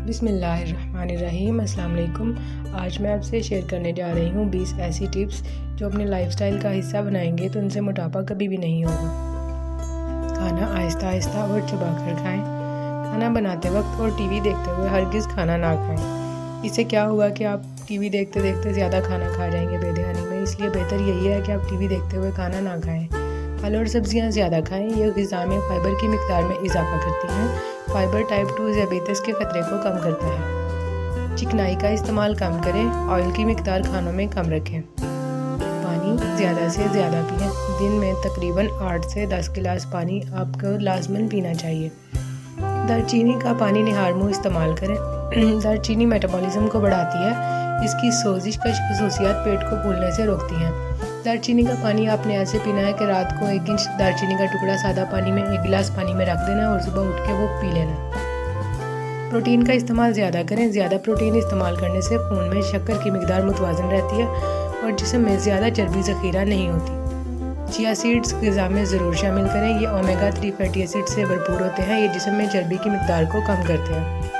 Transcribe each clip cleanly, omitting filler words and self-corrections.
बिस्मिल्लाहिर्रहमानिर्रहीम। अस्सलाम वालेकुम। आज मैं आपसे शेयर करने जा रही हूँ 20 ऐसी टिप्स जो अपने लाइफस्टाइल का हिस्सा बनाएंगे तो उनसे मोटापा कभी भी नहीं होगा। खाना आहिस्ता आहिस्ता और चबा कर खाएँ। खाना बनाते वक्त और टीवी देखते हुए हरगिज़ खाना ना खाएं। इससे क्या होगा कि आप टीवी देखते देखते ज़्यादा खाना खा जाएंगे बेध्यानी में। इसलिए बेहतर यही है कि आप टीवी देखते हुए खाना ना खाएं। फल और सब्जियां ज़्यादा खाएं। ये ग़िज़ा में फाइबर की मिकदार में इजाफा करती हैं। फाइबर टाइप 2 डायबिटीज़ के खतरे को कम करता है। चिकनाई का इस्तेमाल कम करें। ऑयल की मिकदार खानों में कम रखें। पानी ज़्यादा से ज़्यादा पिएं। दिन में तकरीबन 8 से 10 गिलास पानी आपको लाजमन पीना चाहिए। दालचीनी का पानी निहार मुँह इस्तेमाल करें। दालचीनी मेटाबॉलिज्म को बढ़ाती है। इसकी सोजिश का खसूसियात पेट को फूलने से रोकती हैं। दालचीनी का पानी आपने ऐसे पीना है कि रात को 1 इंच दालचीनी का टुकड़ा सादा पानी में 1 गिलास पानी में रख देना और सुबह उठ के वो पी लेना। प्रोटीन का इस्तेमाल ज़्यादा करें। ज़्यादा प्रोटीन इस्तेमाल करने से खून में शक्कर की मिकदार मुतवाज़न रहती है और जिस्म में ज़्यादा चर्बी ज़ख़ीरा नहीं होती। चिया सीड्स ग़िज़ा में ज़रूर शामिल करें। ये ओमेगा 3 फैटी एसिड से भरपूर होते हैं। ये जिस्म में चर्बी की मिकदार को कम करते हैं।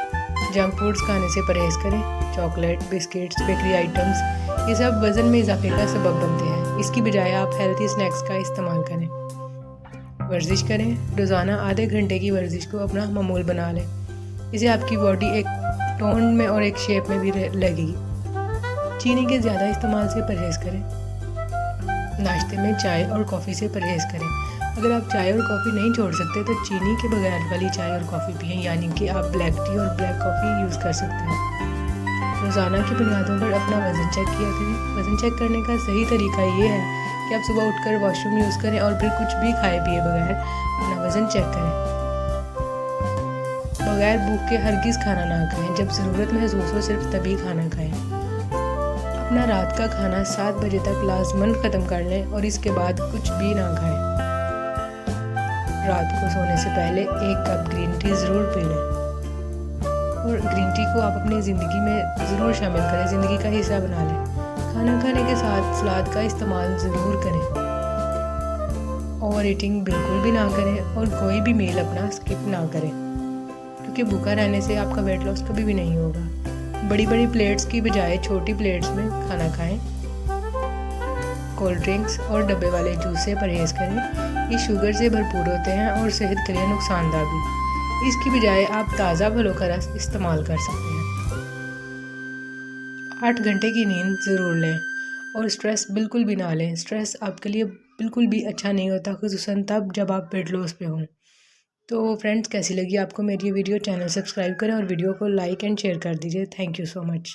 जंक फूड्स खाने से परहेज़ करें। चॉकलेट, बिस्किट्स, बेकरी आइटम्स ये सब वज़न में इजाफे का सबब बनते हैं। इसकी बजाय आप हेल्थी स्नैक्स का इस्तेमाल करें। वर्जिश करें। रोज़ाना आधे घंटे की वर्जिश को अपना मामूल बना लें। इससे आपकी बॉडी एक टोन में और एक शेप में भी लगेगी। चीनी के ज़्यादा इस्तेमाल से परहेज़ करें। नाश्ते में चाय और कॉफ़ी से परहेज़ करें। अगर आप चाय और कॉफ़ी नहीं छोड़ सकते तो चीनी के बगैर वाली चाय और कॉफ़ी पिएं, यानी कि आप ब्लैक टी और ब्लैक कॉफ़ी यूज़ कर सकते हैं। रोज़ाना की बुनियादों पर अपना वज़न चेक किया करें। वज़न चेक करने का सही तरीका ये है कि आप सुबह उठकर वॉशरूम यूज़ करें और फिर कुछ भी खाए पिए बगैर अपना वज़न चेक करें। बगैर भूख के हरगिज़ खाना ना खाएं। जब ज़रूरत महसूस हो सिर्फ तभी खाना खाएं। अपना रात का खाना 7 बजे तक लाजमन ख़त्म कर लें और इसके बाद कुछ भी ना खाएं। रात को सोने से पहले 1 कप ग्रीन टी ज़रूर पी लें और ग्रीन टी को आप अपनी ज़िंदगी में ज़रूर शामिल करें, ज़िंदगी का हिस्सा बना लें। खाना खाने के साथ सलाद का इस्तेमाल ज़रूर करें। ओवर ईटिंग बिल्कुल भी ना करें और कोई भी मील अपना स्किप ना करें, क्योंकि भूखा रहने से आपका वेट लॉस कभी भी नहीं होगा। बड़ी बड़ी प्लेट्स की बजाय छोटी प्लेट्स में खाना खाएं। कोल्ड ड्रिंक्स और डब्बे वाले जूस से परहेज़ करें। ये शुगर से भरपूर होते हैं और सेहत के लिए नुकसानदार भी। इसकी बजाय आप ताज़ा फलों का रस इस्तेमाल कर सकते हैं। 8 घंटे की नींद ज़रूर लें और स्ट्रेस बिल्कुल भी ना लें। स्ट्रेस आपके लिए बिल्कुल भी अच्छा नहीं होता, ख़ुसूसन तब जब आप वेट लॉस पे हों। तो फ्रेंड्स, कैसी लगी आपको मेरी ये वीडियो? चैनल सब्सक्राइब करें और वीडियो को लाइक एंड शेयर कर दीजिए। Thank you so much.